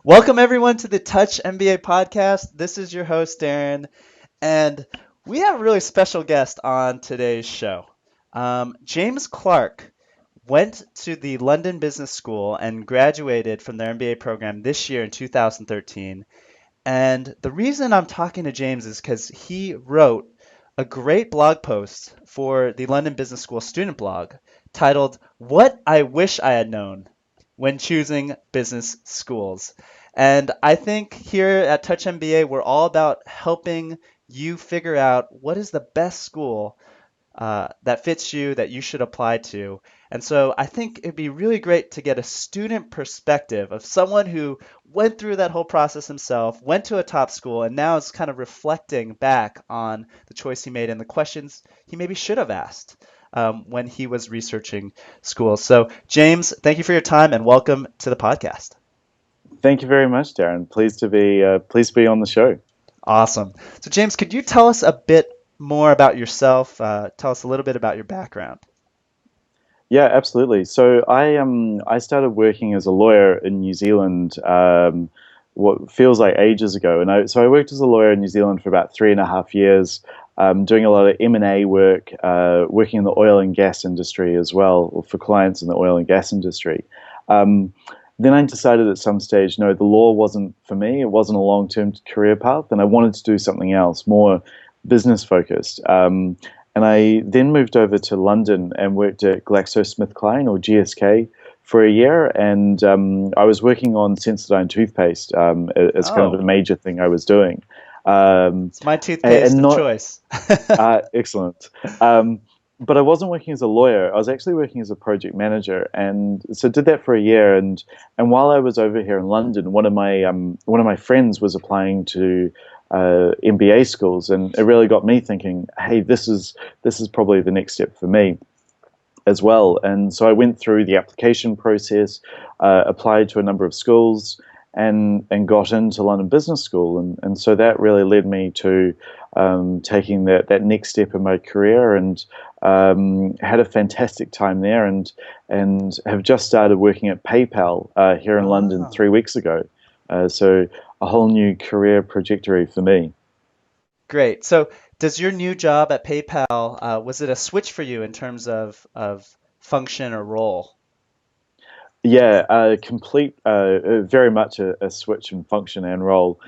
Welcome everyone to the Touch MBA Podcast. This is your host, Darren, and we have a really special guest on today's show. James Clark went to the London Business School and graduated from their MBA program this year in 2013. And the reason I'm talking to James is because he wrote a great blog post for the London Business School student blog titled What I Wish I Had Known When Choosing Business Schools. And I think here at Touch MBA, we're all about helping you figure out what is the best school that fits you that you should apply to. And so I think it'd be really great to get a student perspective of someone who went through that whole process himself, went to a top school, and now is kind of reflecting back on the choice he made and the questions he maybe should have asked when he was researching schools. So, James, thank you for your time and welcome to the podcast. Thank you very much, Darren. Pleased to be on the show. Awesome. So, James, could you tell us a bit more about yourself? Tell us a little bit about your background. Yeah, absolutely. So I started working as a lawyer in New Zealand, what feels like ages ago, and I worked as a lawyer in New Zealand for about 3.5 years, doing a lot of M&A work, working in the oil and gas industry as well, or for clients in the oil and gas industry. Then I decided at some stage, no, the law wasn't for me. It wasn't a long-term career path, and I wanted to do something else, more business focused. And I then moved over to London and worked at GlaxoSmithKline or GSK for a year. And I was working on Sensodyne toothpaste as kind of a major thing I was doing. It's my toothpaste of choice. Excellent. But I wasn't working as a lawyer. I was actually working as a project manager, and so did that for a year. And while I was over here in London, one of my friends was applying to MBA schools, and it really got me thinking, hey, this is probably the next step for me as well. And so I went through the application process, applied to a number of schools, and got into London Business School. And so that really led me to taking that next step in my career, and had a fantastic time there, and have just started working at PayPal here in London 3 weeks ago. So a whole new career trajectory for me. Great. So does your new job at PayPal, was it a switch for you in terms of function or role? Yeah, very much a switch in function and role.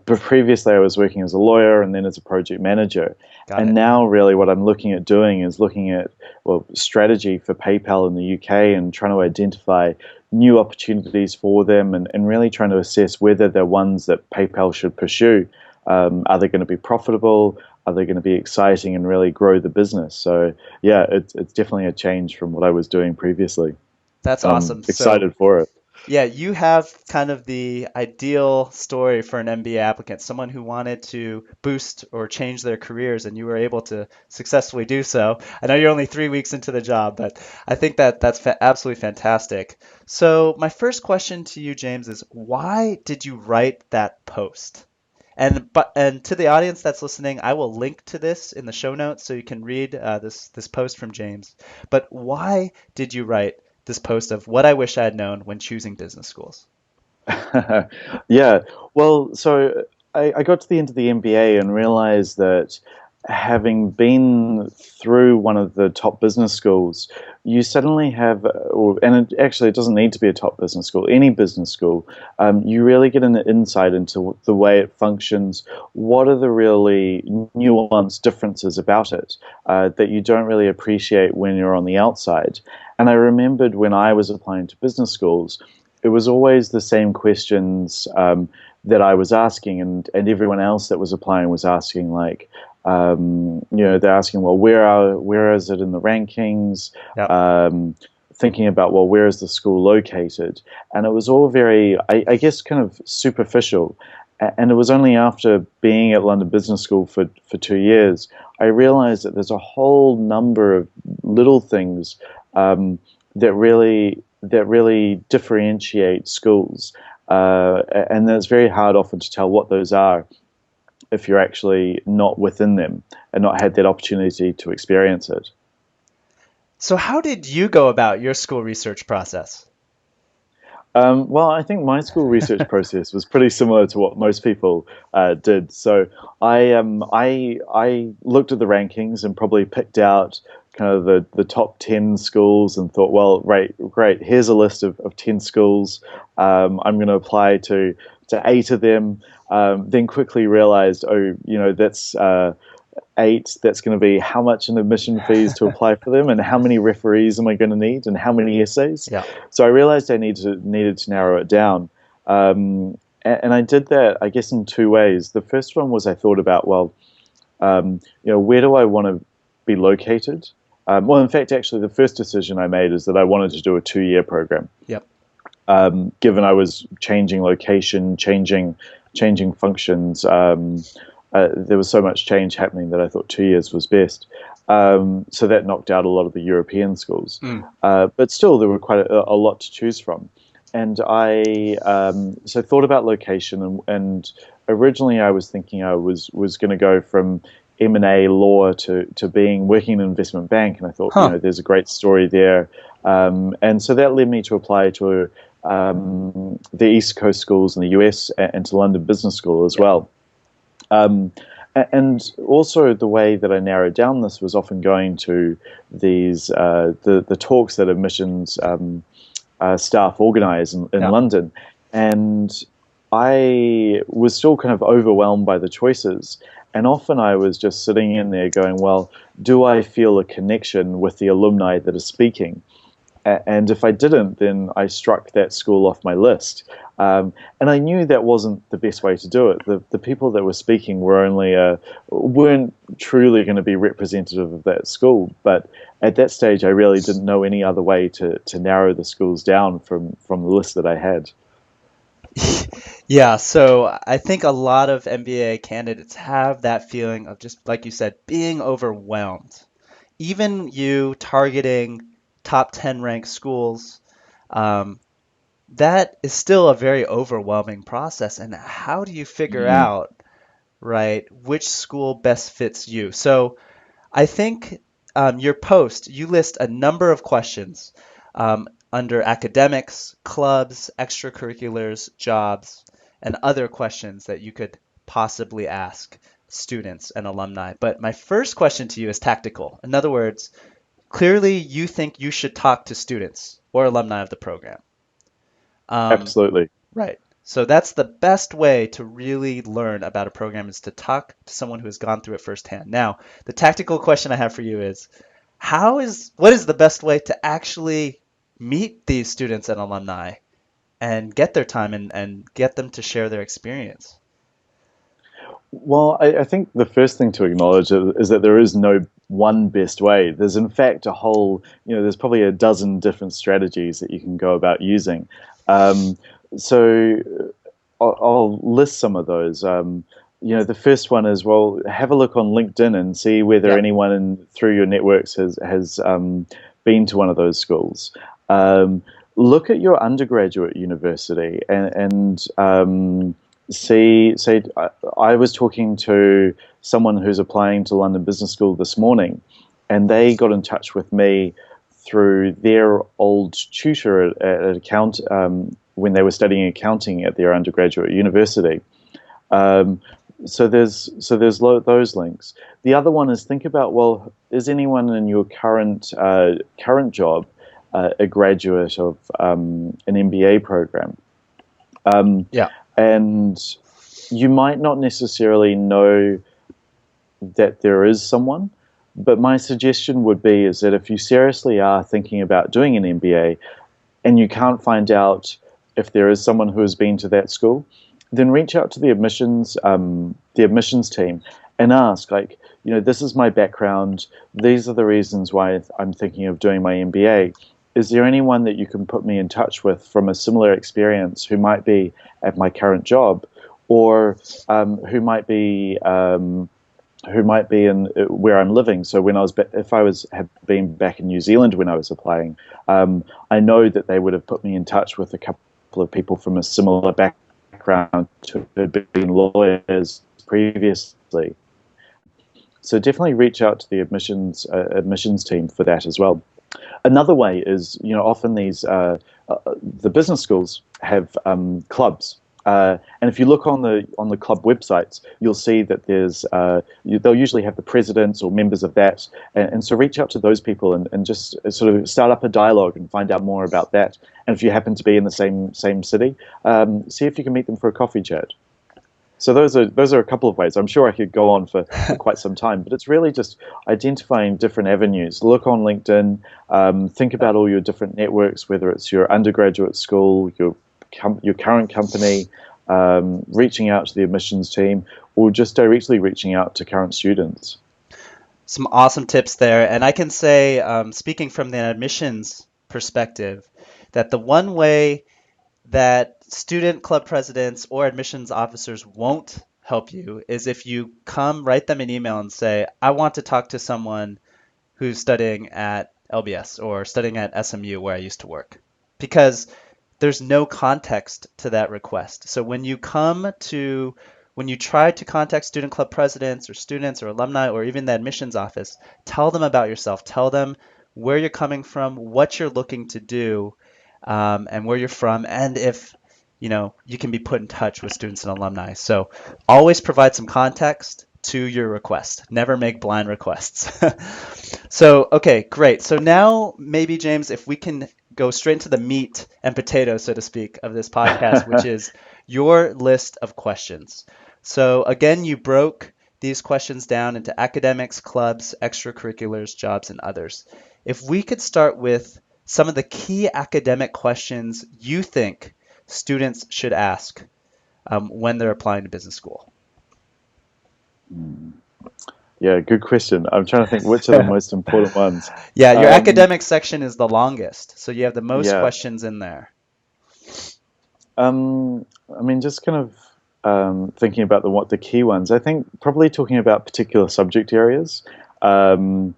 Previously I was working as a lawyer and then as a project manager. Now really what I'm looking at doing is looking at, strategy for PayPal in the UK and trying to identify new opportunities for them, and really trying to assess whether they're ones that PayPal should pursue. Are they going to be profitable? Are they going to be exciting and really grow the business? So yeah, it's definitely a change from what I was doing previously. That's awesome. Excited for it. Yeah, you have kind of the ideal story for an MBA applicant, someone who wanted to boost or change their careers, and you were able to successfully do so. I know you're only 3 weeks into the job, but I think that's absolutely fantastic. So my first question to you, James, is why did you write that post? And to the audience that's listening, I will link to this in the show notes so you can read this post from James. But why did you write this post of what I wish I had known when choosing business schools? Yeah, well, so I got to the end of the MBA and realized that having been through one of the top business schools, you suddenly have, it doesn't need to be a top business school, any business school, you really get an insight into the way it functions. What are the really nuanced differences about it that you don't really appreciate when you're on the outside? And I remembered when I was applying to business schools, it was always the same questions that I was asking, and everyone else that was applying was asking, like, they're asking, well, where is it in the rankings? Yep. Thinking about, well, where is the school located? And it was all very, I guess, kind of superficial. And it was only after being at London Business School for 2 years, I realized that there's a whole number of little things that really differentiate schools, and it's very hard often to tell what those are if you're actually not within them and not had that opportunity to experience it. So how did you go about your school research process? Well, I think my school research process was pretty similar to what most people did. So I looked at the rankings and probably picked out kind of the top 10 schools and thought, well, great, here's a list of 10 schools. I'm going to apply to 8 of them. Then quickly realized, oh, that's 8. That's going to be how much in admission fees to apply for them, and how many referees am I going to need, and how many essays. Yeah. So I realized I needed to narrow it down, and I did that, I guess, in 2 ways. The first one was I thought about, well, where do I want to be located? Well, in fact, actually, the first decision I made is that I wanted to do a 2-year program. Yep. Given I was changing location, changing functions. There was so much change happening that I thought 2 years was best. So that knocked out a lot of the European schools. But still, there were quite a lot to choose from. And I so thought about location, and originally I was thinking I was going to go from M&A law to working in an investment bank, and I thought, there's a great story there. And so that led me to apply to the East Coast schools in the US and to London Business School as well. And also the way that I narrowed down this was often going to these the talks that admissions staff organise in London, and I was still kind of overwhelmed by the choices. And often I was just sitting in there going, well, do I feel a connection with the alumni that are speaking? And if I didn't, then I struck that school off my list. And I knew that wasn't the best way to do it. The people that were speaking weren't truly going to be representative of that school. But at that stage, I really didn't know any other way to narrow the schools down from the list that I had. Yeah, so I think a lot of MBA candidates have that feeling of, just like you said, being overwhelmed. Even you targeting top 10 ranked schools, that is still a very overwhelming process. And how do you figure out, right, which school best fits you? So I think your post, you list a number of questions under academics, clubs, extracurriculars, jobs, and other questions that you could possibly ask students and alumni. But my first question to you is tactical. In other words, clearly you think you should talk to students or alumni of the program. Absolutely. Right. So that's the best way to really learn about a program, is to talk to someone who has gone through it firsthand. Now, the tactical question I have for you is, what is the best way to actually meet these students and alumni and get their time and get them to share their experience? Well, I think the first thing to acknowledge is that there is no one best way. There's in fact there's probably a dozen different strategies that you can go about using. So I'll list some of those. The first one is, well, have a look on LinkedIn and see whether anyone through your networks has been to one of those schools. Look at your undergraduate university and say I was talking to someone who's applying to London Business School this morning, and they got in touch with me through their old tutor at account when they were studying accounting at their undergraduate university. So there's those links. The other one is, think about, well, is anyone in your current job a graduate of an MBA program? And you might not necessarily know that there is someone, but my suggestion would be is that if you seriously are thinking about doing an MBA and you can't find out if there is someone who has been to that school, then reach out to the admissions team and ask, this is my background, these are the reasons why I'm thinking of doing my MBA. Is there anyone that you can put me in touch with from a similar experience who might be at my current job, or who might be in where I'm living? So if I had been back in New Zealand when I was applying, I know that they would have put me in touch with a couple of people from a similar background who had been lawyers previously. So definitely reach out to the admissions team for that as well. Another way is, often the business schools have clubs, and if you look on the club websites, you'll see that they'll usually have the presidents or members of that, and so reach out to those people and just sort of start up a dialogue and find out more about that. And if you happen to be in the same city, see if you can meet them for a coffee chat. So those are a couple of ways. I'm sure I could go on for quite some time, but it's really just identifying different avenues. Look on LinkedIn, think about all your different networks, whether it's your undergraduate school, your current company, reaching out to the admissions team, or just directly reaching out to current students. Some awesome tips there. And I can say, speaking from the admissions perspective, that the one way that student club presidents or admissions officers won't help you is if you write them an email and say, I want to talk to someone who's studying at LBS or studying at SMU where I used to work. Because there's no context to that request. So when you try to contact student club presidents or students or alumni or even the admissions office, tell them about yourself. Tell them where you're coming from, what you're looking to do, and where you're from, and if you can be put in touch with students and alumni. So always provide some context to your request. Never make blind requests. So, okay, great. So now maybe, James, if we can go straight into the meat and potatoes, so to speak, of this podcast, which is your list of questions. So again, you broke these questions down into academics, clubs, extracurriculars, jobs, and others. If we could start with some of the key academic questions you think students should ask when they're applying to business school. Yeah, good question. I'm trying to think which are the most important ones. Yeah, your academic section is the longest, so you have the most questions in there. I mean, just kind of thinking about the key ones. I think probably talking about particular subject areas, and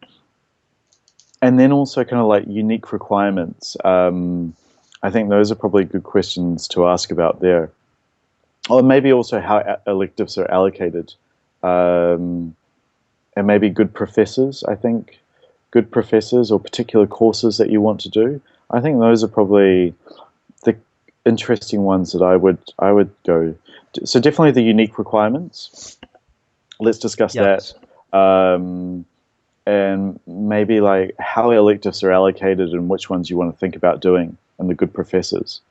then also kind of like unique requirements. I think those are probably good questions to ask about there. Or maybe also how electives are allocated. And maybe good professors, I think. Good professors or particular courses that you want to do. I think those are probably the interesting ones that I would go. So definitely the unique requirements. Let's discuss that. And maybe like how electives are allocated and which ones you want to think about doing, and the good professors.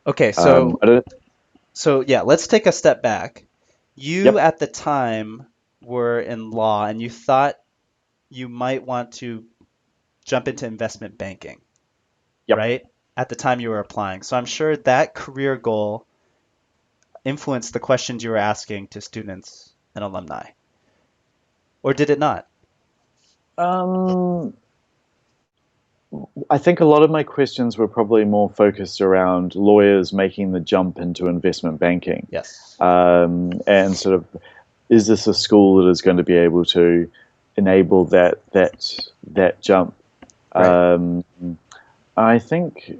Okay, so let's take a step back. You at the time were in law and you thought you might want to jump into investment banking, right? At the time you were applying. So I'm sure that career goal influenced the questions you were asking to students and alumni. Or did it not? I think a lot of my questions were probably more focused around lawyers making the jump into investment banking. Yes. And sort of, is this a school that is going to be able to enable that jump? Right. I think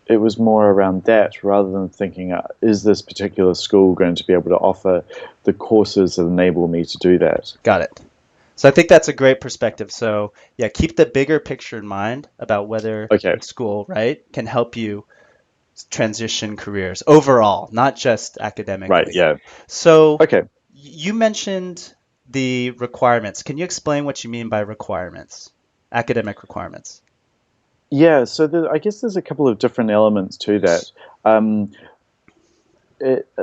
it was more around that rather than thinking, is this particular school going to be able to offer the courses that enable me to do that? Got it. So I think that's a great perspective. So yeah, keep the bigger picture in mind about whether school, right, can help you transition careers overall, not just academically. Right, yeah. So you mentioned the requirements. Can you explain what you mean by requirements, academic requirements? Yeah, so I guess there's a couple of different elements to that.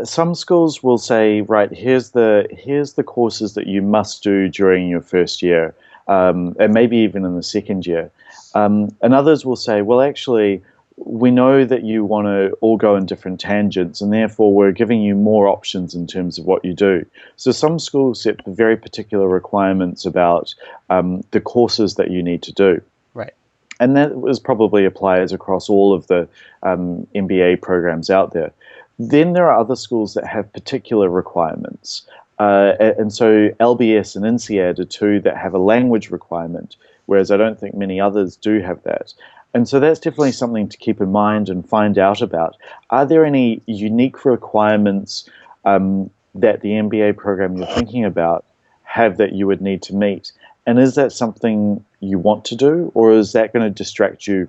Some schools will say, right, here's the courses that you must do during your first year, and maybe even in the second year. And others will say, well, actually, we know that you want to all go in different tangents, and therefore we're giving you more options in terms of what you do. So some schools set very particular requirements about the courses that you need to do. Right. And that probably applies across all of the MBA programs out there. Then there are other schools that have particular requirements. And so LBS and INSEAD are two that have a language requirement, whereas I don't think many others do have that. And so that's definitely something to keep in mind and find out about. Are there any unique requirements that the MBA program you're thinking about have that you would need to meet? And is that something you want to do, or is that going to distract you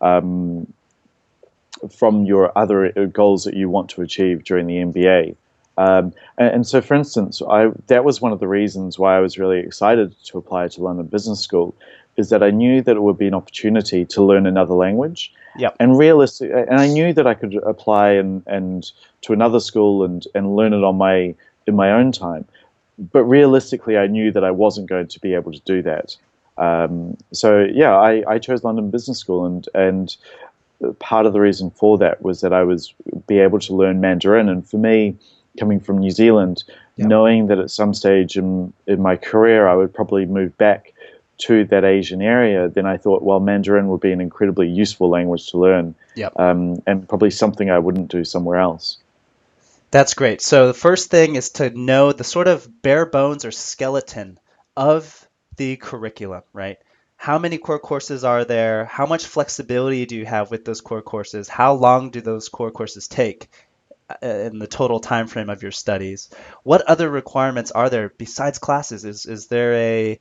um, from your other goals that you want to achieve during the MBA? And so, for instance, that was one of the reasons why I was really excited to apply to London Business School, is that I knew that it would be an opportunity to learn another language, Yep. and I knew that I could apply and to another school and learn it in my own time. But realistically, I knew that I wasn't going to be able to do that. So yeah, I chose London Business School, and part of the reason for that was that I was be able to learn Mandarin. And for me, coming from New Zealand, Yep. knowing that at some stage in my career I would probably move back to that Asian area, then I thought, well, Mandarin would be an incredibly useful language to learn, Yep. and probably something I wouldn't do somewhere else. That's great. So the first thing is to know the sort of bare bones or skeleton of the curriculum, right? How many core courses are there? How much flexibility do you have with those core courses? How long do those core courses take in the total time frame of your studies? What other requirements are there besides classes? Is there a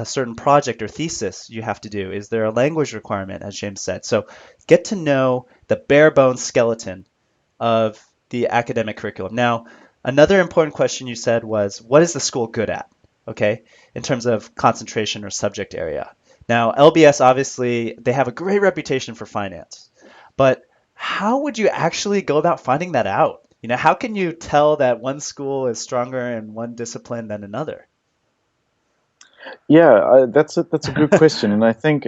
certain project or thesis you have to do? Is there a language requirement, as James said? So get to know the bare bones skeleton of the academic curriculum. Now, another important question you said was, what is the school good at? Okay, in terms of concentration or subject area. Now, LBS, obviously, they have a great reputation for finance, but how would you actually go about finding that out? How can you tell that one school is stronger in one discipline than another? Yeah, that's a good question, and I think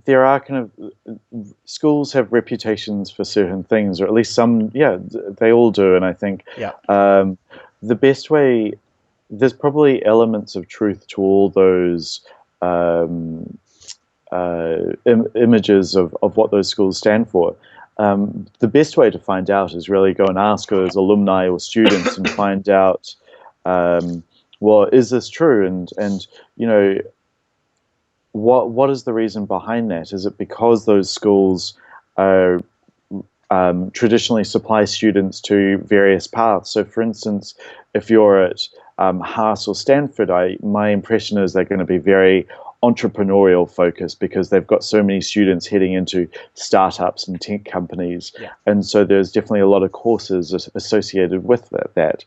there are kind of schools have reputations for certain things, or at least some. Yeah, they all do, and I think Yeah, the best way, there's probably elements of truth to all those um, images of what those schools stand for. The best way to find out is really go and ask those alumni or students and find out, um, well, is this true? And you know, what is the reason behind that? Is it because those schools are traditionally supply students to various paths? So, for instance, if you're at Haas or Stanford, my impression is they're going to be very entrepreneurial focused because they've got so many students heading into startups and tech companies, yeah, and so there's definitely a lot of courses associated with that.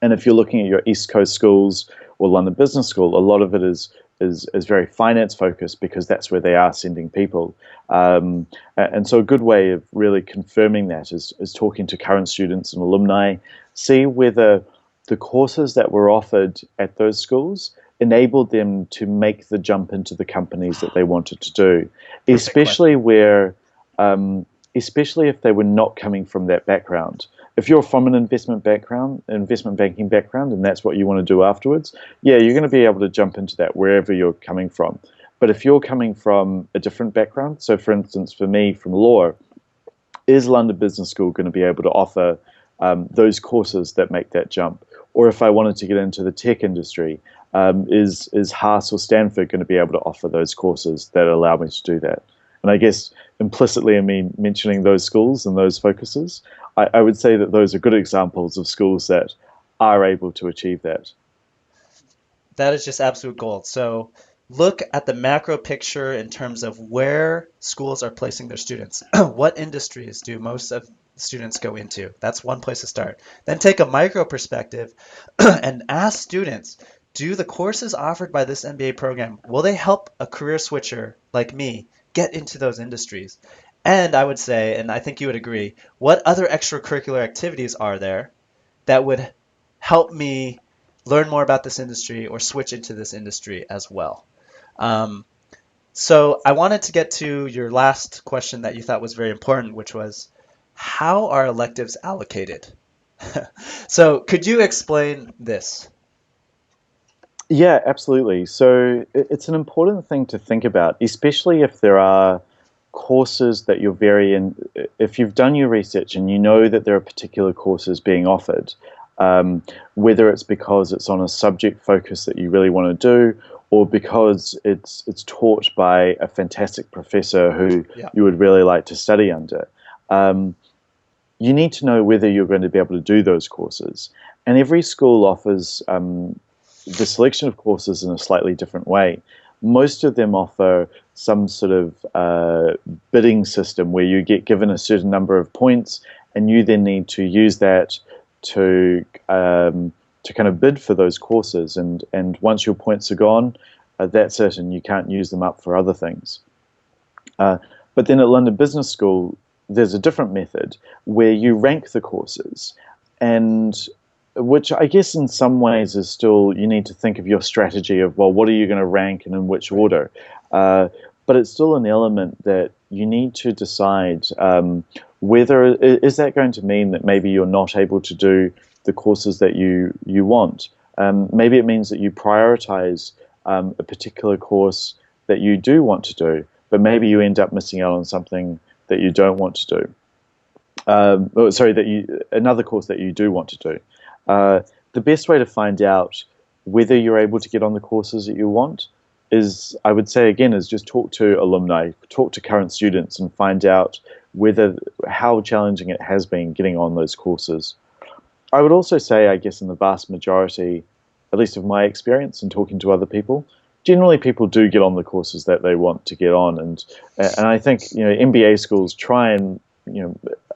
And if you're looking at your East Coast schools or London Business School, a lot of it is very finance focused because that's where they are sending people. And so a good way of really confirming that is talking to current students and alumni, see whether the courses that were offered at those schools enabled them to make the jump into the companies that they wanted to do, perfect especially question. where, especially if they were not coming from that background. If you're from an investment banking background, and that's what you want to do afterwards, yeah, you're going to be able to jump into that wherever you're coming from. But if you're coming from a different background, so for instance, for me, from law, is London Business School going to be able to offer those courses that make that jump? Or if I wanted to get into the tech industry, is Haas or Stanford going to be able to offer those courses that allow me to do that? And I guess implicitly, I mean, mentioning those schools and those focuses, I would say that those are good examples of schools that are able to achieve that. That is just absolute gold. So look at the macro picture in terms of where schools are placing their students. What industries do most of students go into? That's one place to start. Then take a micro perspective and ask students, do the courses offered by this MBA program, will they help a career switcher like me get into those industries? And I would say, and I think you would agree, what other extracurricular activities are there that would help me learn more about this industry or switch into this industry as well? Um, so I wanted to get to your last question that you thought was very important, which was how are electives allocated? So could you explain this? Yeah, absolutely. So it's an important thing to think about, especially if there are courses that you're very in. If you've done your research and you know that there are particular courses being offered, whether it's because it's on a subject focus that you really want to do, or because it's taught by a fantastic professor who Yeah. you would really like to study under. Um, you need to know whether you're going to be able to do those courses. And every school offers the selection of courses in a slightly different way. Most of them offer some sort of bidding system where you get given a certain number of points, and you then need to use that to kind of bid for those courses. And once your points are gone, that's it, and you can't use them up for other things. But then at London Business School, there's a different method where you rank the courses, and which I guess in some ways is still, you need to think of your strategy of, well, what are you going to rank and in which order? But it's still an element that you need to decide whether, is that going to mean that maybe you're not able to do the courses that you want? Maybe it means that you prioritize a particular course that you do want to do, but maybe you end up missing out on something that you don't want to do. Another course that you do want to do. The best way to find out whether you're able to get on the courses that you want is, I would say again, is just talk to alumni, talk to current students, and find out how challenging it has been getting on those courses. I would also say, I guess in the vast majority, at least of my experience in talking to other people, generally people do get on the courses that they want to get on, and I think MBA schools try and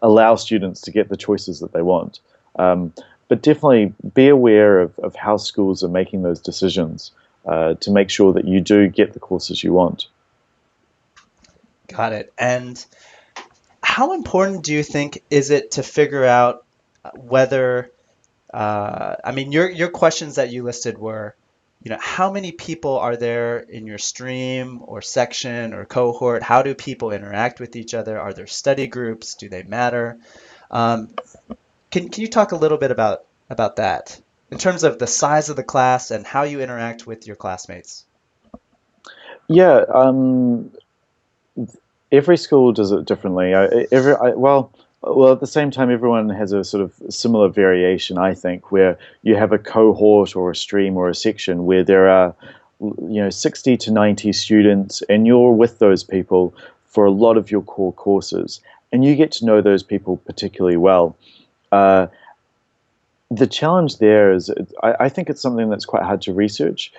allow students to get the choices that they want. But definitely be aware of how schools are making those decisions to make sure that you do get the courses you want. Got it. And how important do you think is it to figure out whether, your questions that you listed were, how many people are there in your stream or section or cohort? How do people interact with each other? Are there study groups? Do they matter? Can you talk a little bit about that in terms of the size of the class and how you interact with your classmates? Yeah, every school does it differently. Well, at the same time, everyone has a sort of similar variation, I think, where you have a cohort or a stream or a section where there are 60 to 90 students, and you're with those people for a lot of your core courses, and you get to know those people particularly well. The challenge there is, I think it's something that's quite hard to research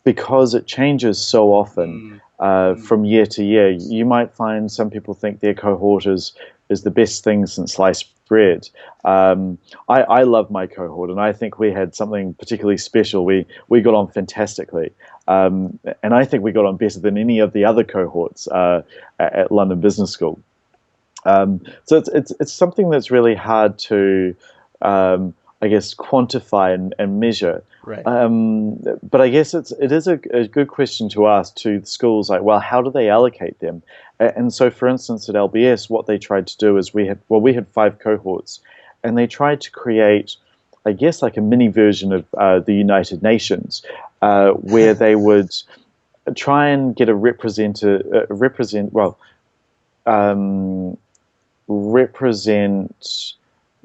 because it changes so often from year to year. You might find some people think their cohort is the best thing since sliced bread. I love my cohort, and I think we had something particularly special. We got on fantastically, and I think we got on better than any of the other cohorts at London Business School. So it's something that's really hard to, I guess, quantify and measure. Right. But I guess it is a good question to ask to the schools, like, well, how do they allocate them? And so, for instance, at LBS, what they tried to do is we had 5 cohorts, and they tried to create, I guess, like a mini version of the United Nations, where they would try and get represent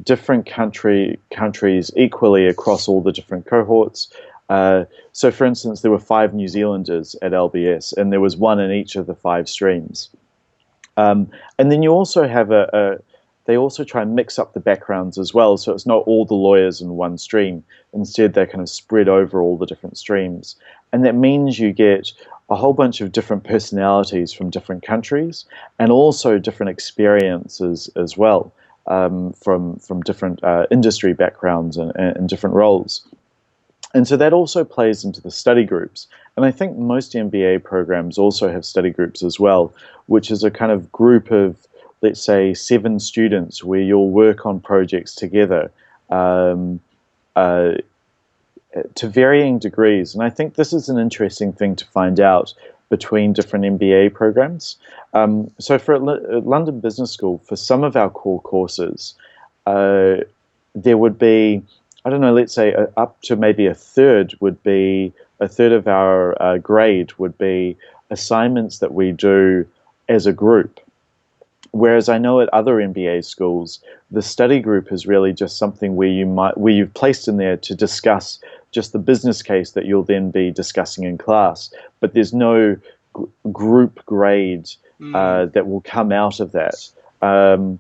different countries equally across all the different cohorts. So, for instance, there were 5 New Zealanders at LBS, and there was 1 in each of the 5 streams. And then you also have they also try and mix up the backgrounds as well, so it's not all the lawyers in one stream. Instead, they're kind of spread over all the different streams. And that means you get a whole bunch of different personalities from different countries, and also different experiences as well, from different industry backgrounds and different roles. And so that also plays into the study groups. And I think most MBA programs also have study groups as well, which is a kind of group of, let's say, 7 students where you'll work on projects together to varying degrees. And I think this is an interesting thing to find out between different MBA programs. So for London Business School, for some of our core courses, there would be, I don't know, let's say up to maybe a third of our grade would be assignments that we do as a group. Whereas I know at other MBA schools, the study group is really just something where you've placed in there to discuss just the business case that you'll then be discussing in class. But there's no group grade that will come out of that. And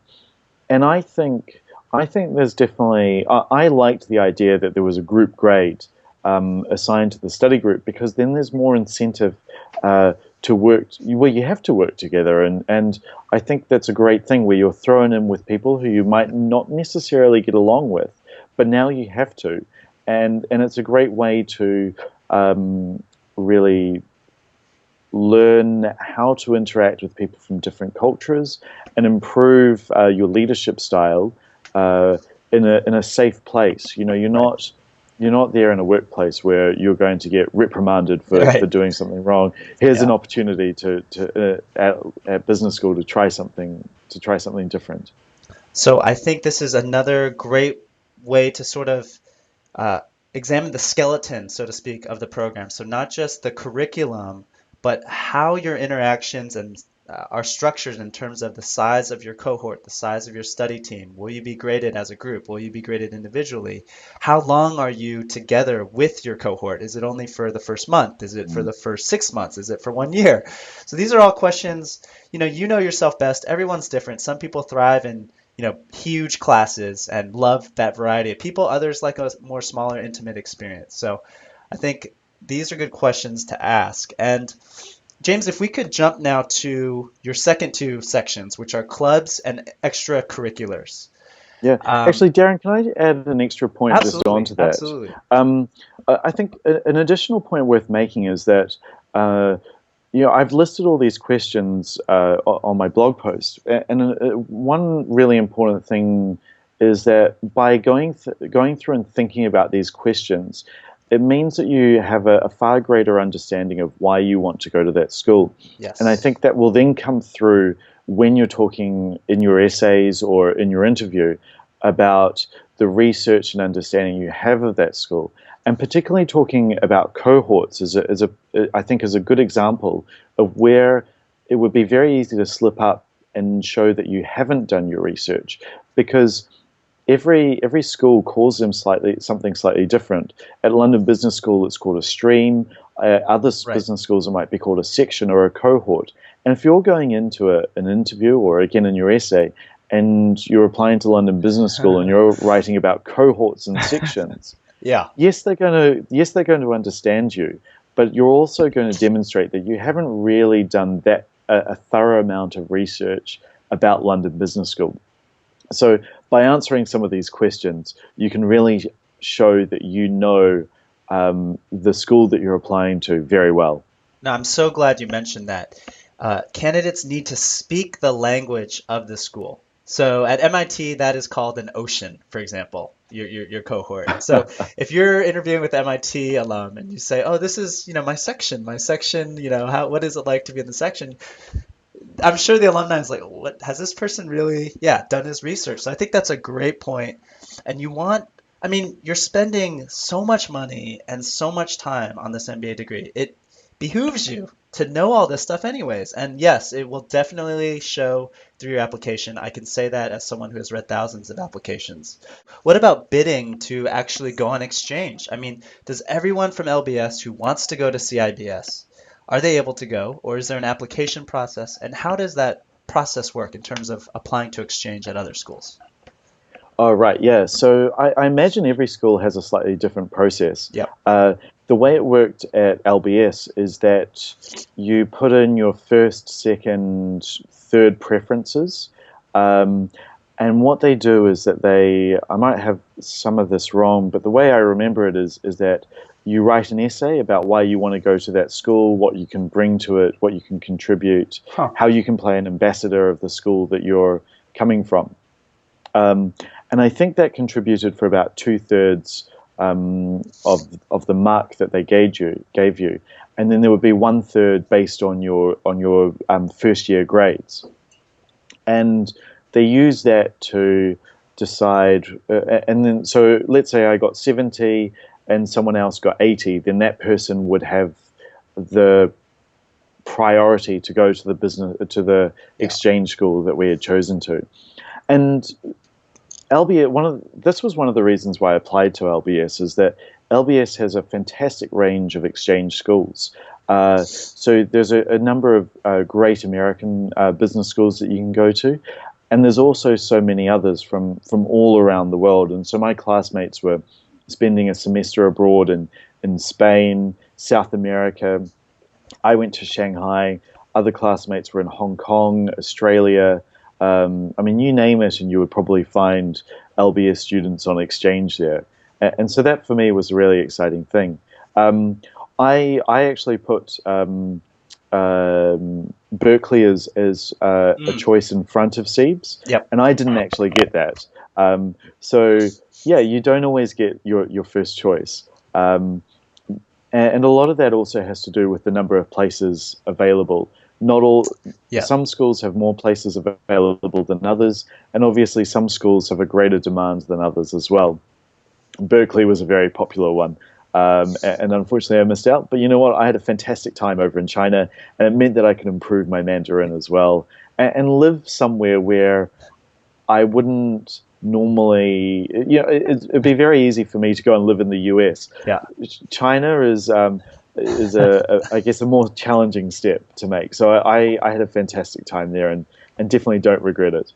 I think there's definitely, I liked the idea that there was a group grade. assigned to the study group, because then there's more incentive to work, well, you have to work together, and I think that's a great thing where you're thrown in with people who you might not necessarily get along with, but now you have to, and it's a great way to really learn how to interact with people from different cultures and improve your leadership style in a safe place. You know, you're not there in a workplace where you're going to get reprimanded for doing something wrong. Here's an opportunity at business school to try something different. So I think this is another great way to sort of examine the skeleton, so to speak, of the program. So not just the curriculum, but how your interactions and are structured in terms of the size of your cohort, the size of your study team. Will you be graded as a group? Will you be graded individually? How long are you together with your cohort? Is it only for the first month? Is it for the first 6 months? Is it for 1 year? So these are all questions, you know yourself best. Everyone's different. Some people thrive in huge classes and love that variety of people. Others like a more smaller, intimate experience. So I think these are good questions to ask. And James, if we could jump now to your second two sections, which are clubs and extracurriculars. Yeah, actually, Darren, can I add an extra point just onto that? Absolutely. I think an additional point worth making is that I've listed all these questions on my blog post, and one really important thing is that by going through and thinking about these questions, it means that you have a far greater understanding of why you want to go to that school. Yes. And I think that will then come through when you're talking in your essays or in your interview about the research and understanding you have of that school. And particularly talking about cohorts I think is a good example of where it would be very easy to slip up and show that you haven't done your research, because every school calls them something slightly different. At London Business School, it's called a stream. Other business schools, it might be called a section or a cohort. And if you're going into an interview, or again in your essay, and you're applying to London Business School and you're writing about cohorts and sections, yes, they're going to understand you, but you're also going to demonstrate that you haven't really done a thorough amount of research about London Business School. So by answering some of these questions, you can really show that you know the school that you're applying to very well. Now, I'm so glad you mentioned that. Candidates need to speak the language of the school. So at MIT, that is called an ocean, for example, your cohort. So if you're interviewing with MIT alum and you say, oh, this is, my section, what is it like to be in the section? I'm sure the alumni is like, what has this person really, done his research? So I think that's a great point. And you're spending so much money and so much time on this MBA degree. It behooves you to know all this stuff anyways. And yes, it will definitely show through your application. I can say that as someone who has read thousands of applications. What about bidding to actually go on exchange? Does everyone from LBS who wants to go to CIBS, are they able to go, or is there an application process? And how does that process work in terms of applying to exchange at other schools? Oh, right, yeah. So I imagine every school has a slightly different process. Yep. The way it worked at LBS is that you put in your first, second, third preferences. And what they do is that I might have some of this wrong, but the way I remember it is that you write an essay about why you want to go to that school, what you can bring to it, what you can contribute, how you can play an ambassador of the school that you're coming from. And I think that contributed for about 2/3 of the mark that they gave you, and then there would be 1/3 based on your first year grades, and they use that to decide. And then, so let's say I got 70 and someone else got 80, then that person would have the priority to go to the exchange school that we had chosen to. And this was one of the reasons why I applied to LBS, is that LBS has a fantastic range of exchange schools. So there's a number of great American business schools that you can go to, and there's also so many others from all around the world. And so my classmates were spending a semester abroad in in Spain, South America. I went to Shanghai. Other classmates were in Hong Kong, Australia. I mean, you name it, and you would probably find LBS students on exchange there. And so that for me was a really exciting thing. I actually put Berkeley as a choice in front of SEEBS, Yep. and I didn't actually get that. So yeah, you don't always get your first choice. And a lot of that also has to do with the number of places available. Not all, Yeah. Some schools have more places available than others, and obviously some schools have a greater demand than others as well. Berkeley was a very popular one, and unfortunately I missed out. But you know what? I had a fantastic time over in China, and it meant that I could improve my Mandarin as well, and live somewhere where I wouldn't normally, it'd be very easy for me to go and live in the US. Yeah. China is I guess a more challenging step to make. So I had a fantastic time there, and definitely don't regret it.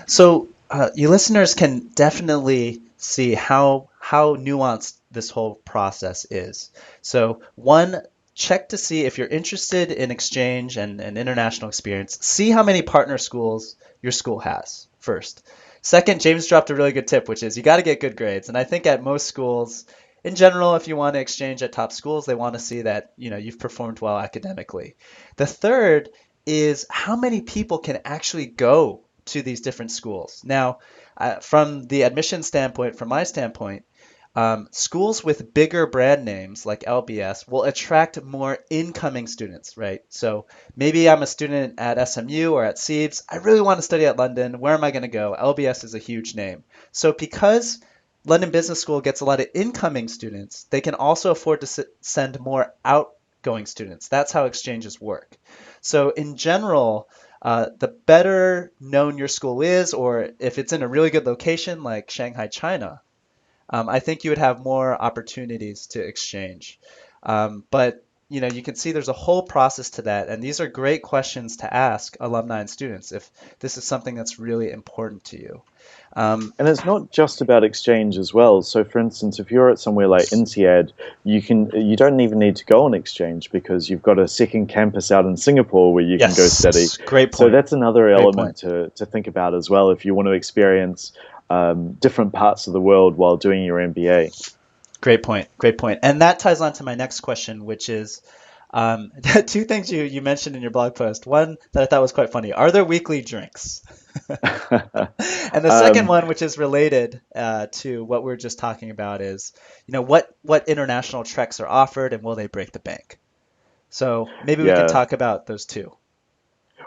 So you listeners can definitely see how nuanced this whole process is. So one, check to see if you're interested in exchange and international experience. See how many partner schools your school has first. Second, James dropped a really good tip, which is you got to get good grades. And I think at most schools, in general, if you want to exchange at top schools, they want to see that you've performed well academically. The third is how many people can actually go to these different schools. Now, from the admission standpoint, from my standpoint, schools with bigger brand names like LBS will attract more incoming students, right? So maybe I'm a student at SMU or at SEEBS. I really want to study at London. Where am I going to go? LBS is a huge name. So because London Business School gets a lot of incoming students, they can also afford to send more outgoing students. That's how exchanges work. So in general, the better known your school is, or if it's in a really good location like Shanghai, China, I think you would have more opportunities to exchange. But you can see there's a whole process to that, and these are great questions to ask alumni and students if this is something that's really important to you. And it's not just about exchange as well. So, for instance, if you're at somewhere like INSEAD, you don't even need to go on exchange because you've got a second campus out in Singapore where you can go study. Great point. So that's another element to think about as well if you want to experience different parts of the world while doing your MBA. Great point. Great point. And that ties on to my next question, which is two things you mentioned in your blog post. One that I thought was quite funny. Are there weekly drinks? And the second one, which is related to what we are just talking about, is what international treks are offered and will they break the bank? So maybe we can talk about those two.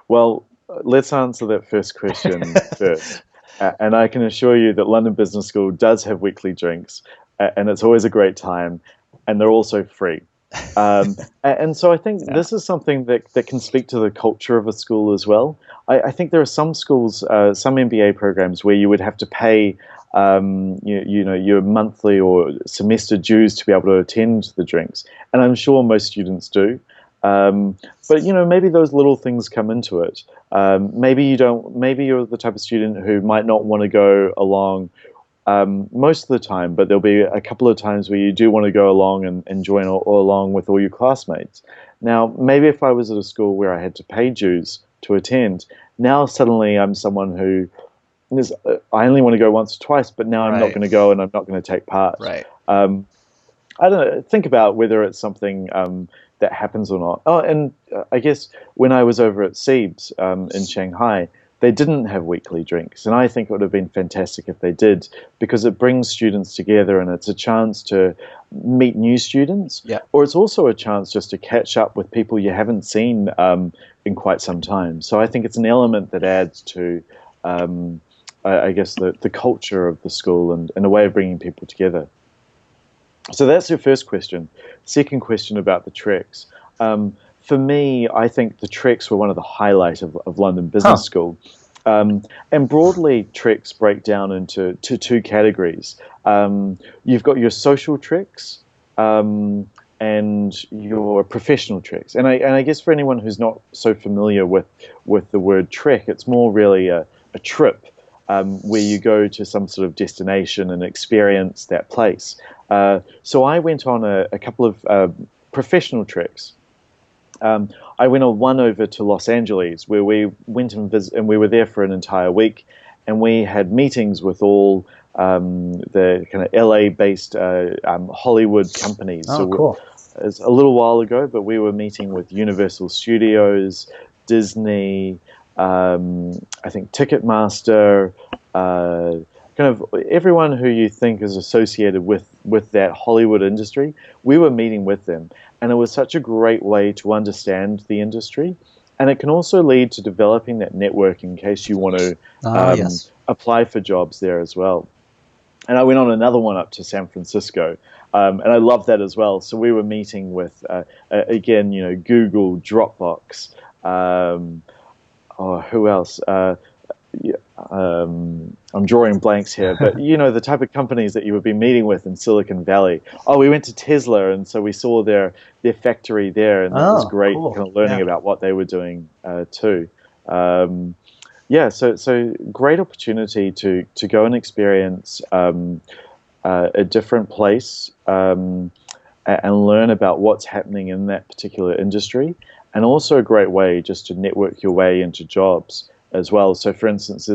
Well, let's answer that first question first. And I can assure you that London Business School does have weekly drinks, and it's always a great time, and they're also free. And so I think this is something that can speak to the culture of a school as well. I think there are some schools, some MBA programs where you would have to pay your monthly or semester dues to be able to attend the drinks. And I'm sure most students do. But maybe those little things come into it. Maybe you're the type of student who might not want to go along most of the time, but there'll be a couple of times where you do want to go along and join all along with all your classmates. Now, maybe if I was at a school where I had to pay dues to attend, now suddenly I'm someone who I only want to go once or twice, but now I'm not going to go and I'm not going to take part. Right. I don't know. Think about whether it's something that happens or not. Oh, and I guess when I was over at SEEBS in Shanghai, they didn't have weekly drinks, and I think it would have been fantastic if they did, because it brings students together and it's a chance to meet new students, or it's also a chance just to catch up with people you haven't seen in quite some time. So I think it's an element that adds to, I guess, the culture of the school and a way of bringing people together. So that's your first question. Second question about the treks. For me, I think the treks were one of the highlights of London Business School. And broadly, treks break down into two categories. You've got your social treks and your professional treks. And I guess for anyone who's not so familiar with the word trek, it's more really a trip. where you go to some sort of destination and experience that place. So I went on a couple of professional trips. I went on one over to Los Angeles where we went and we were there for an entire week, and we had meetings with all the kind of LA-based Hollywood companies. Oh, cool. It's a little while ago, but we were meeting with Universal Studios, Disney, I think Ticketmaster, kind of everyone who you think is associated with that Hollywood industry. We were meeting with them, and it was such a great way to understand the industry, and it can also lead to developing that network in case you want to Yes. apply for jobs there as well. And I went on another one up to San Francisco, and I loved that as well. So we were meeting with, again, Google, Dropbox, who else? Yeah, I'm drawing blanks here, but the type of companies that you would be meeting with in Silicon Valley. Oh, we went to Tesla, and so we saw their factory there, and that was great, cool. kind of learning about what they were doing too. Yeah, so great opportunity to go and experience a different place and learn about what's happening in that particular industry, and also a great way just to network your way into jobs as well. So, for instance,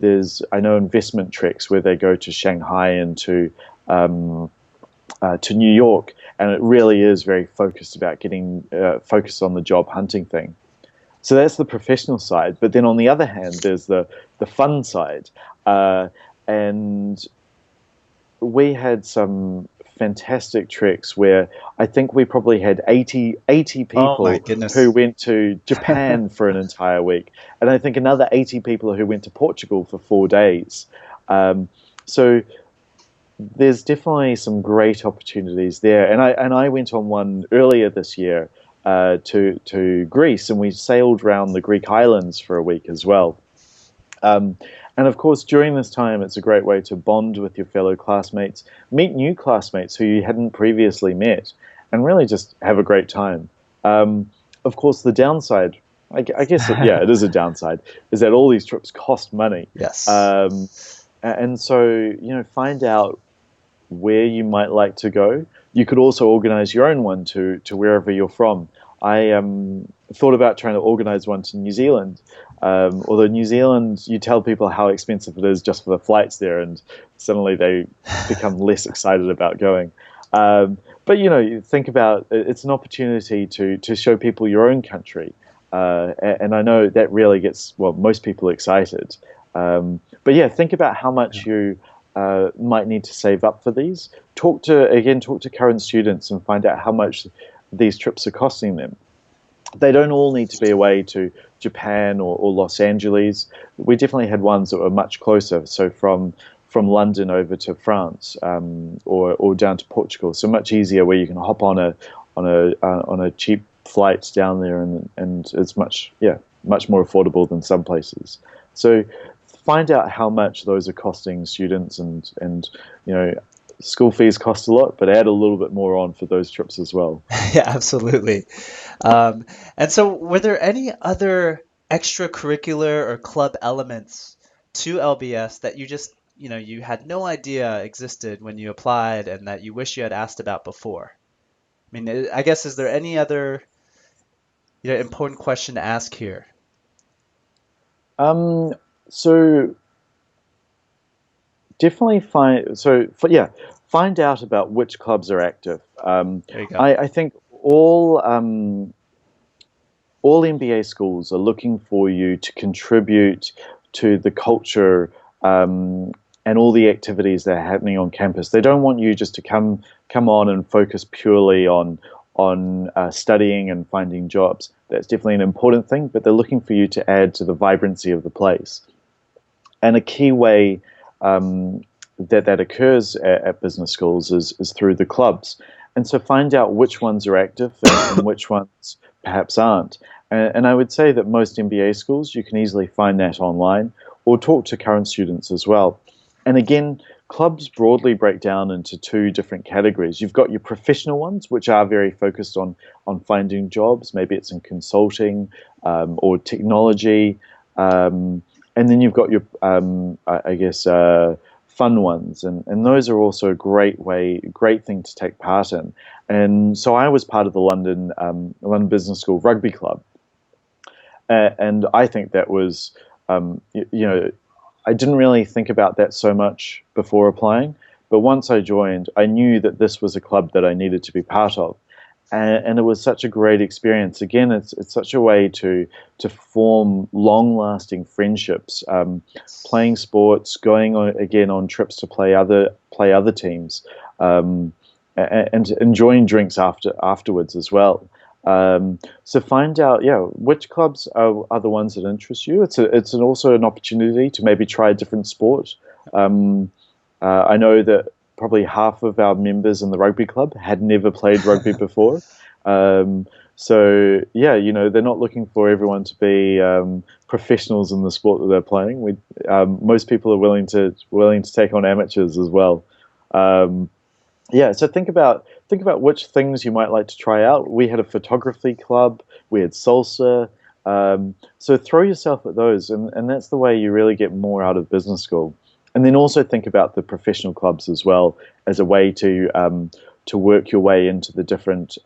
there's I know investment treks where they go to Shanghai and to New York, and it really is very focused about getting focused on the job hunting thing. So that's the professional side. But then on the other hand, there's the fun side. And we had some fantastic treks where I think we probably had 80 people who went to Japan for an entire week. And I think another 80 people who went to Portugal for 4 days. So there's definitely some great opportunities there. And I went on one earlier this year to Greece, and we sailed around the Greek islands for a week as well. And of course, during this time, it's a great way to bond with your fellow classmates, meet new classmates who you hadn't previously met, and really just have a great time. Of course, the downside, I guess, it is a downside, is that all these trips cost money. Yes. And so, find out where you might like to go. You could also organize your own one to wherever you're from. I thought about trying to organize one to New Zealand, although New Zealand, you tell people how expensive it is just for the flights there, and suddenly they become less excited about going. But, you think about it's an opportunity to show people your own country. And I know that really gets, most people excited. But yeah, think about how much you might need to save up for these. Talk to current students and find out how much these trips are costing them. They don't all need to be away to Japan or Los Angeles. We definitely had ones that were much closer. So from London over to France, or down to Portugal. So much easier, where you can hop on a cheap flight down there, and it's much more affordable than some places. So find out how much those are costing students, and school fees cost a lot, but add a little bit more on for those trips as well. Yeah, absolutely. And so were there any other extracurricular or club elements to LBS that you just, you had no idea existed when you applied, and that you wish you had asked about before? I mean, I guess, is there any other, important question to ask here? So definitely find out about which clubs are active. There you go. I think all MBA schools are looking for you to contribute to the culture and all the activities that are happening on campus. They don't want you just to come on and focus purely on studying and finding jobs. That's definitely an important thing, but they're looking for you to add to the vibrancy of the place. And a key way that occurs at business schools is through the clubs. And so find out which ones are active and which ones perhaps aren't. And I would say that most MBA schools, you can easily find that online, or talk to current students as well. And again, clubs broadly break down into 2 different categories. You've got your professional ones, which are very focused on finding jobs. Maybe it's in consulting or technology. And and then you've got your, I guess, fun ones, and those are also a great thing to take part in. And so I was part of the London Business School Rugby Club, and I think that was, I didn't really think about that so much before applying, but once I joined, I knew that this was a club that I needed to be part of, and it was such a great experience. Again, it's such a way to form long-lasting friendships, playing sports, going on trips to play other teams, and enjoying drinks afterwards as well. So find out, which clubs are the ones that interest you. It's also an opportunity to maybe try a different sport. I know that probably half of our members in the rugby club had never played rugby before. So they're not looking for everyone to be professionals in the sport that they're playing. Most people are willing to take on amateurs as well. So think about which things you might like to try out. We had a photography club, we had salsa. So throw yourself at those, and that's the way you really get more out of business school. And then also think about the professional clubs as well as a way to work your way into the different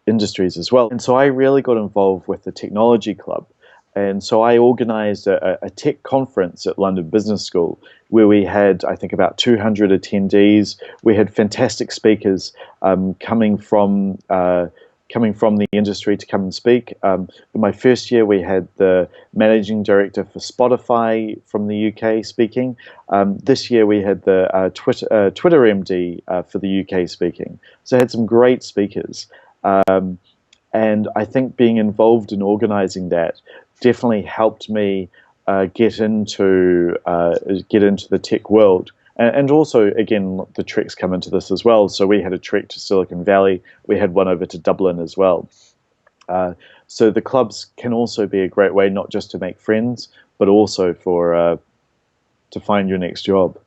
industries as well. And so I really got involved with the technology club. And so I organized a tech conference at London Business School where we had, I think, about 200 attendees. We had fantastic speakers coming from the industry to come and speak. In my first year, we had the managing director for Spotify from the UK speaking. This year, we had the Twitter MD for the UK speaking. So I had some great speakers. And I think being involved in organizing that definitely helped me get into the tech world. And also, again, the treks come into this as well. So we had a trek to Silicon Valley. We had one over to Dublin as well. So the clubs can also be a great way not just to make friends, but also to find your next job.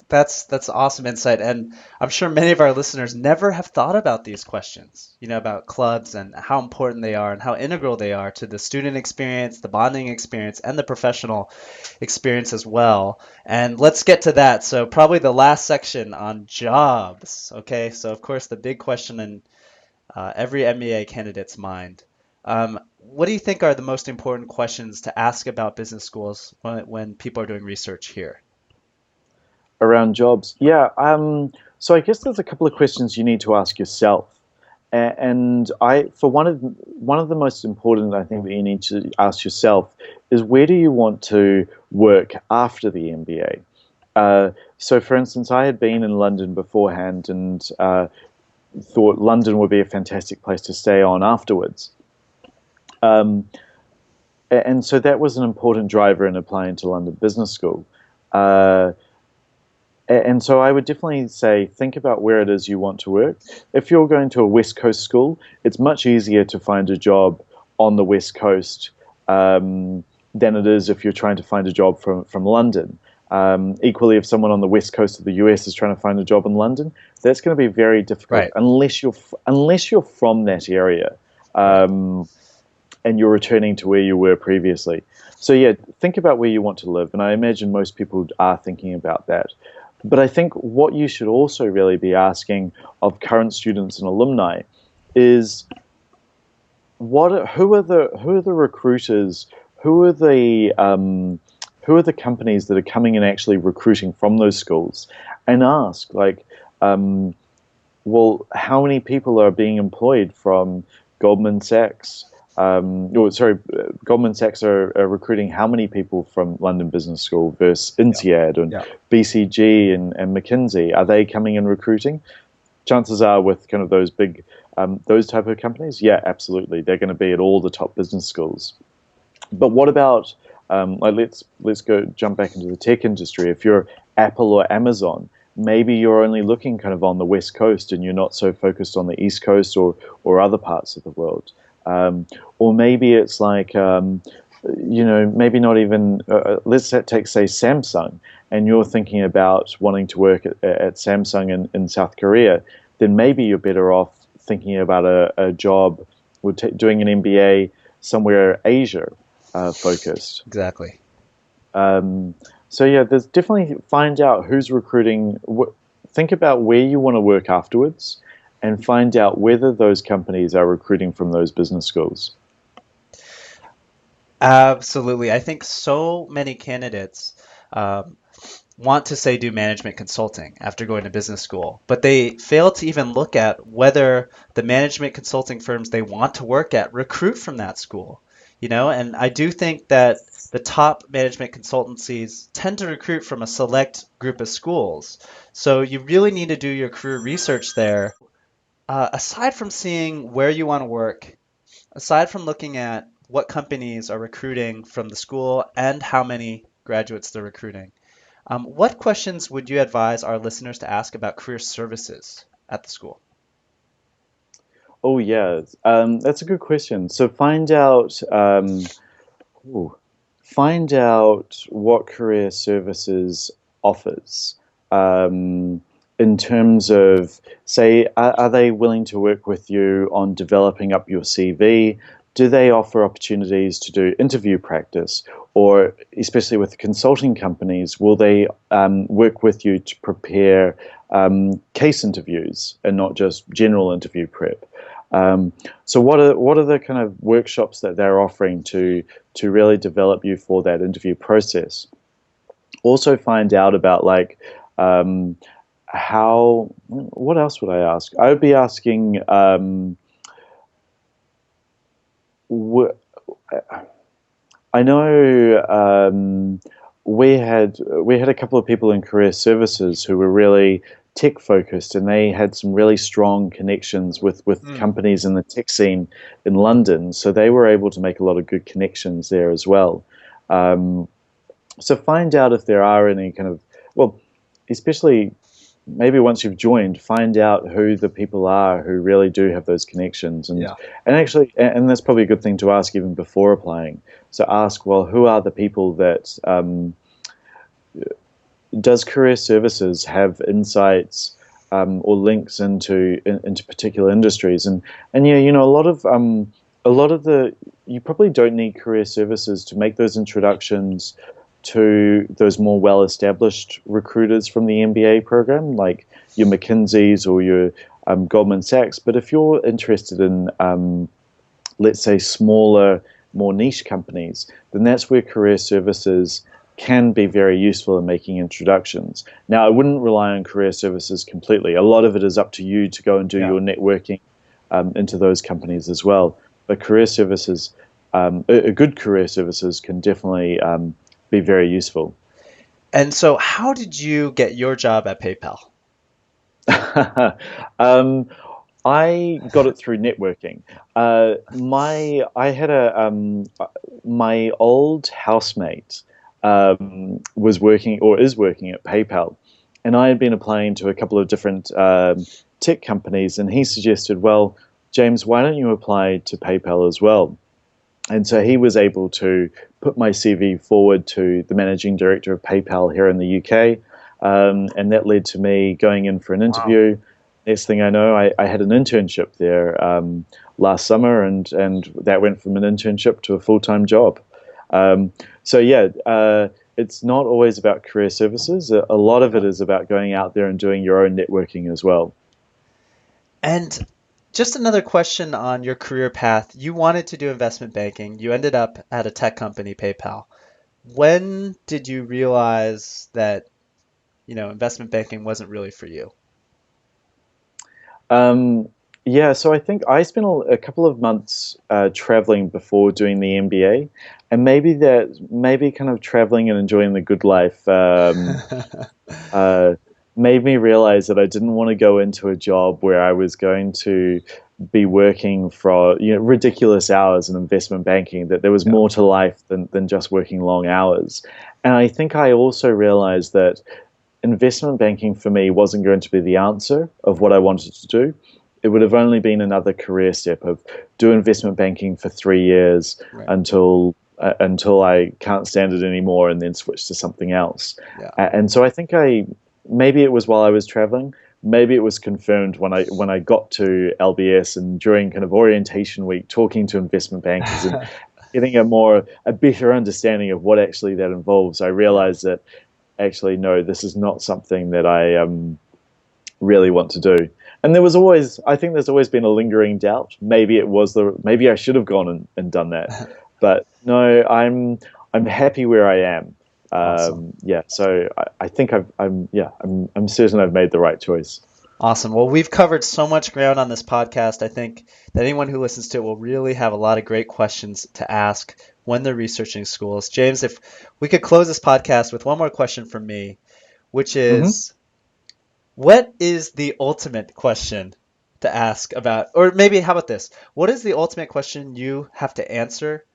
That's awesome insight, and I'm sure many of our listeners never have thought about these questions, about clubs and how important they are and how integral they are to the student experience, the bonding experience, and the professional experience as well. And let's get to that. So probably the last section on jobs. Okay, so of course the big question in every MBA candidate's mind. What do you think are the most important questions to ask about business schools when people are doing research here? Around jobs, so I guess there's a couple of questions you need to ask yourself, and for one of the most important, I think, that you need to ask yourself is, where do you want to work after the MBA? So, for instance, I had been in London beforehand and thought London would be a fantastic place to stay on afterwards. And so that was an important driver in applying to London Business School. And so I would definitely say, think about where it is you want to work. If you're going to a West Coast school, it's much easier to find a job on the West Coast than it is if you're trying to find a job from London. Equally, if someone on the West Coast of the US is trying to find a job in London, that's going to be very difficult, right, unless you're from that area and you're returning to where you were previously. So think about where you want to live, and I imagine most people are thinking about that. But I think what you should also really be asking of current students and alumni is, who are the recruiters, who are the companies that are coming and actually recruiting from those schools, and ask, how many people are being employed from Goldman Sachs? Goldman Sachs are recruiting how many people from London Business School versus INSEAD and BCG and McKinsey? Are they coming and recruiting? Chances are, with kind of those big, those type of companies, absolutely, they're going to be at all the top business schools. But what about, let's jump back into the tech industry. If you're Apple or Amazon, maybe you're only looking kind of on the West Coast and you're not so focused on the East Coast or other parts of the world. Or maybe it's like, maybe not even, let's take, say, Samsung, and you're thinking about wanting to work at Samsung in South Korea, then maybe you're better off thinking about a job or doing an MBA somewhere Asia focused. Exactly. Um, so yeah, there's definitely find out who's recruiting. Think about where you want to work afterwards, and find out whether those companies are recruiting from those business schools. Absolutely. I think so many candidates um, want to say do management consulting after going to business school, but they fail to even look at whether the management consulting firms they want to work at recruit from that school. And I do think that the top management consultancies tend to recruit from a select group of schools. So you really need to do your career research there. Aside from seeing where you want to work, aside from looking at what companies are recruiting from the school and how many graduates they're recruiting, what questions would you advise our listeners to ask about career services at the school? Oh yeah, that's a good question. So ooh, find out what career services offers. Um, in terms of, say, are they willing to work with you on developing up your CV? Do they offer opportunities to do interview practice? Or, especially with consulting companies, will they work with you to prepare case interviews and not just general interview prep? Um, so, what are the kind of workshops that they're offering to really develop you for that interview process? Also, find out about like how. What else would I ask? I would be asking. Wh- I know we had a couple of people in career services who were really tech focused, and they had some really strong connections with Mm, companies in the tech scene in London. So they were able to make a lot of good connections there as well. Um, so find out if there are any kind of, well, especially maybe once you've joined, find out who the people are who really do have those connections, yeah. and actually, and that's probably a good thing to ask even before applying. So ask, well, who are the people that does career services have insights or links into particular industries? And yeah, a lot of the you probably don't need career services to make those introductions to those more well-established recruiters from the MBA program, like your McKinsey's or your Goldman Sachs. But if you're interested in, let's say, smaller, more niche companies, then that's where career services can be very useful in making introductions. Now, I wouldn't rely on career services completely. A lot of it is up to you to go and do Yeah. your networking into those companies as well. But career services, a good career services can definitely be very useful. And so, how did you get your job at PayPal? um, I got it through networking. I had my old housemate was working or is working at PayPal, and I had been applying to a couple of different tech companies, and he suggested, well, James, why don't you apply to PayPal as well? And so he was able to put my CV forward to the managing director of PayPal here in the UK, and that led to me going in for an Wow. interview. Next thing I know, I had an internship there last summer, and that went from an internship to a full-time job. Um, so yeah, it's not always about career services. A lot of it Yeah. is about going out there and doing your own networking as well. And just another question on your career path. You wanted to do investment banking. You ended up at a tech company, PayPal. When did you realize that, investment banking wasn't really for you? Um, yeah, so I think I spent a couple of months traveling before doing the MBA, and maybe kind of traveling and enjoying the good life uh, made me realize that I didn't want to go into a job where I was going to be working for ridiculous hours in investment banking. That there was Yeah. more to life than just working long hours, and I think I also realized that investment banking for me wasn't going to be the answer of what I wanted to do. It would have only been another career step of do investment banking for 3 years Right. until I can't stand it anymore, and then switch to something else. Yeah. And so I think maybe it was while I was traveling, maybe it was confirmed when I got to LBS and during kind of orientation week, talking to investment bankers, getting a better understanding of what actually that involves, I realized that actually, no, this is not something that I really want to do. And I think there's always been a lingering doubt. Maybe I should have gone and done that. But no, I'm happy where I am. Awesome. Yeah, so I think I'm certain I've made the right choice. Awesome. Well, we've covered so much ground on this podcast. I think that anyone who listens to it will really have a lot of great questions to ask when they're researching schools. James, if we could close this podcast with one more question from me, which Hmm. is, what is the ultimate question to ask about, or maybe how about this? What is the ultimate question you have to answer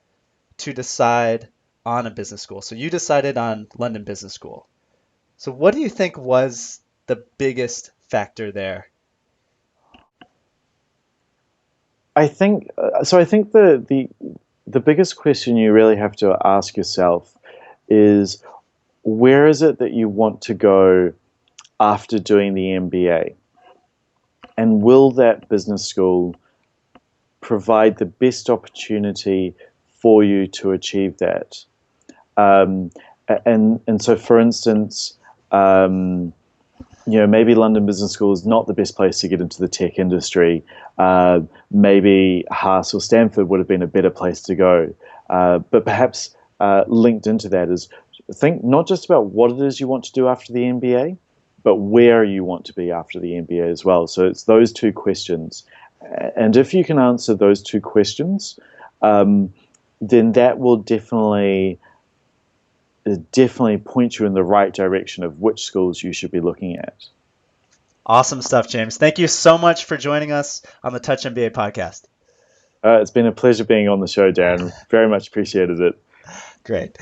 to decide on a business school? So you decided on London Business School. So what do you think was the biggest factor there? I think the biggest question you really have to ask yourself is, where is it that you want to go after doing the MBA? And will that business school provide the best opportunity for you to achieve that? Um, and so, for instance, um, maybe London Business School is not the best place to get into the tech industry. Maybe Haas or Stanford would have been a better place to go. But perhaps linked into that is, think not just about what it is you want to do after the MBA, but where you want to be after the MBA as well. So it's those two questions. And if you can answer those two questions, um, then that will definitely point you in the right direction of which schools you should be looking at. Awesome stuff, James. Thank you so much for joining us on the Touch MBA podcast. It's been a pleasure being on the show, Darren. Very much appreciated it. Great.